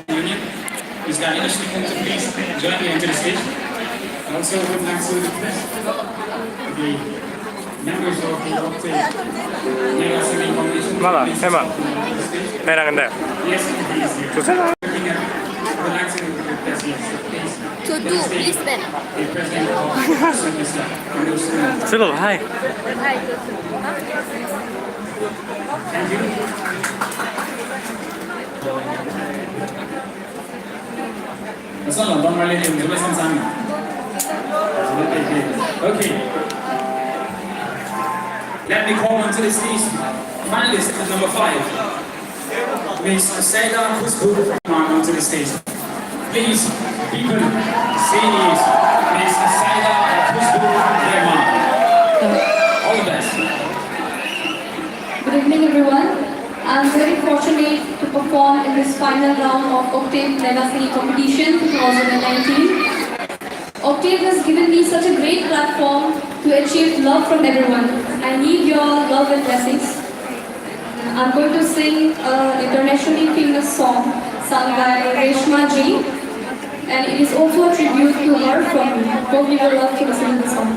Union. Is daar initially going to please join me into the stage? And also would like to request the members of the Octave Mega Singing Competition. Mala, Emma. Nerede? Yes, please. Tutsana. Would like to request, yes, please. To do, listen. The president of Sulu, hi. Hi. Thank you. Masala, bang mali din, tuloy sa amin. Okay. Let me call on to the stage. Finalist at number 5. Miss Seda Kusbu, come on to the stage. Please, people, seniors, Miss Seda Kusbu, all the best. Good evening, everyone. I'm very fortunate to perform in this final round of Octave Mega Singing Competition 2019. Octave has given me such a great platform to achieve love from everyone. I need your love and blessings. I'm going to sing an internationally famous song sung by Reshma Ji, and it is also a tribute to her from me. Hope you will love to listen to the song.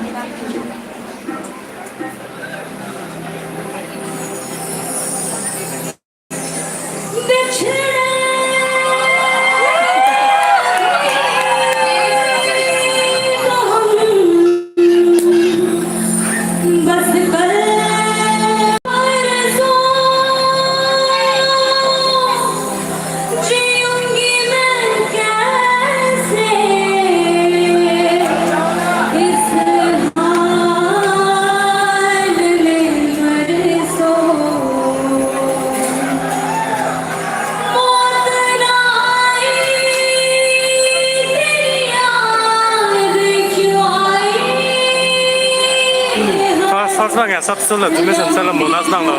Satslangen, satsstället, du måste ställa månads namn då.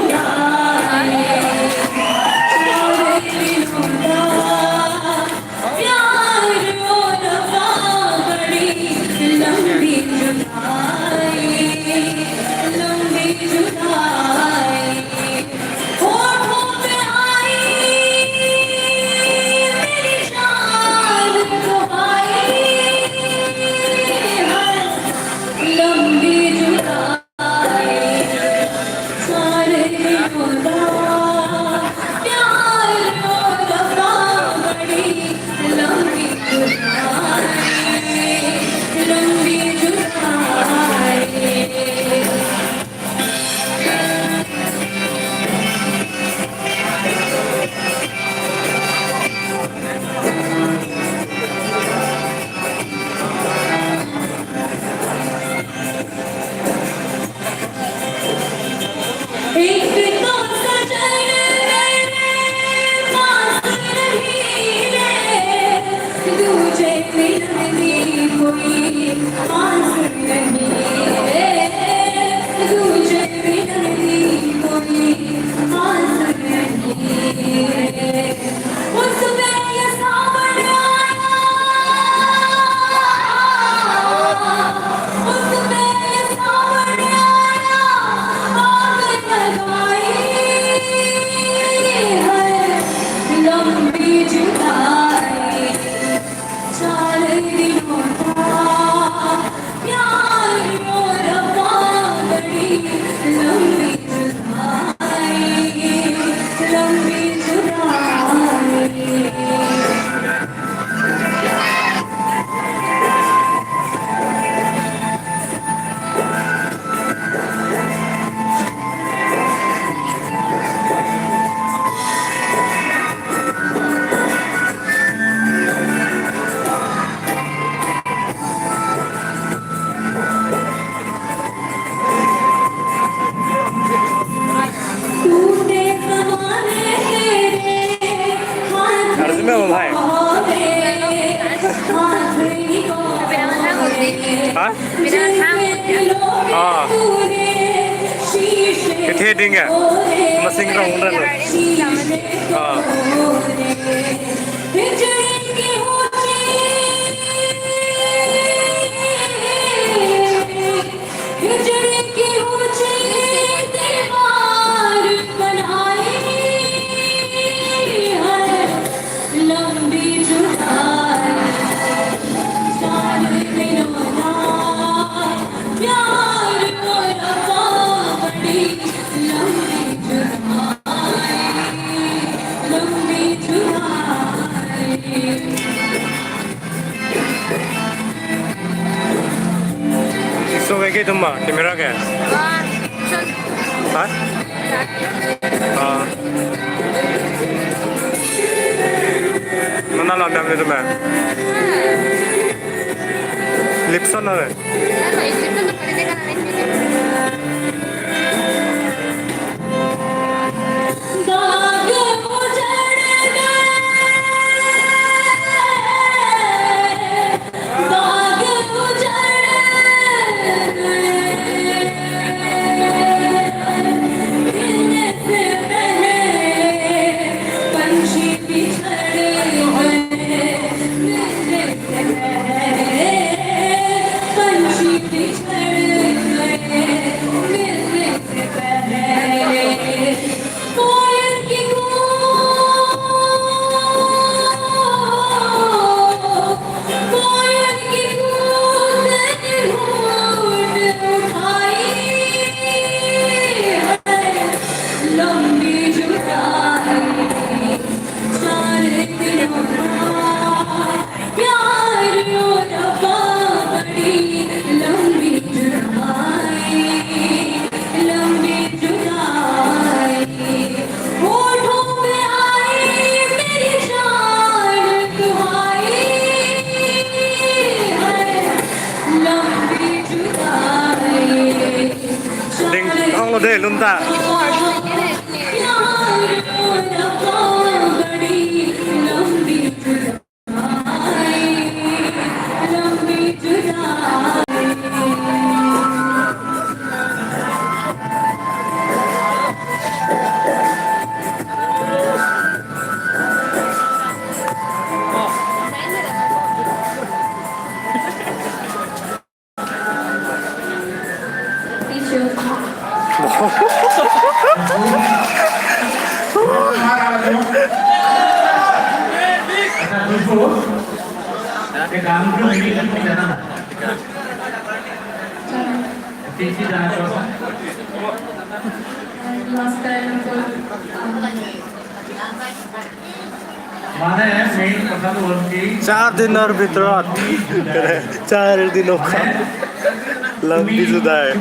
Cái thế đinh à, mà sinh rồng ra rồi. Love So kayak gitu mah, kamera guys. Hah? Mana lah dalam itu mah? Lipson ada. Lo deh lunta. चार दिन और भितरत 4 दिनों का लंबी जुदाई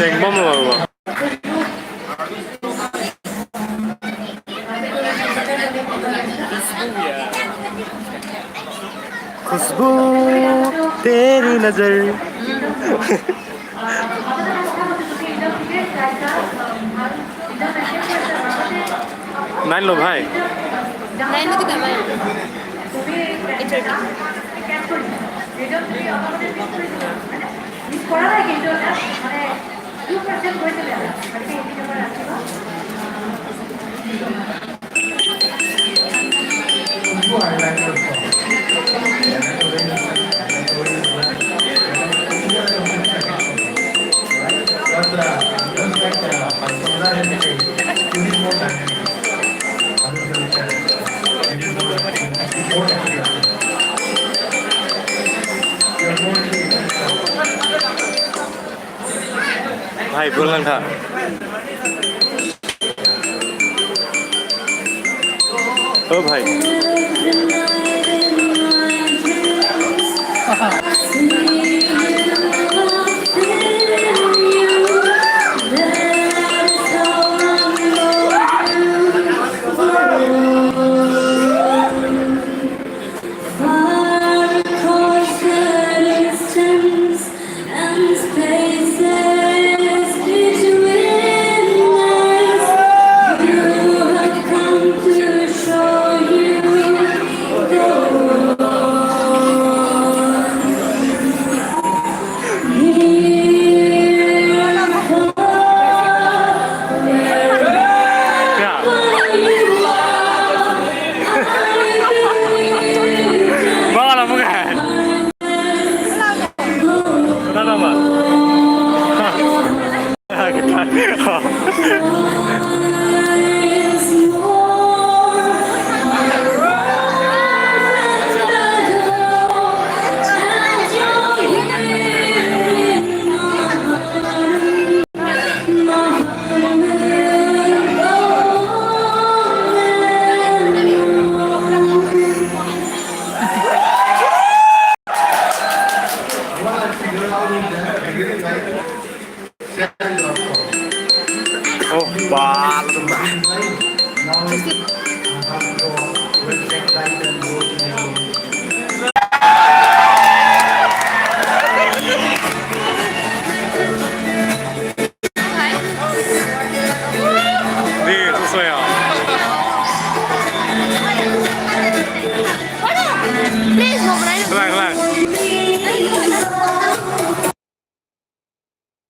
Sengbom loh. खुशबू तेरी नजर nine लो भाई नाइन में तो क्या भाई भाई बोलना था ओ भाई kita. Oh, bal. Nih, sesuai ya. Please, mau berani. Kelang.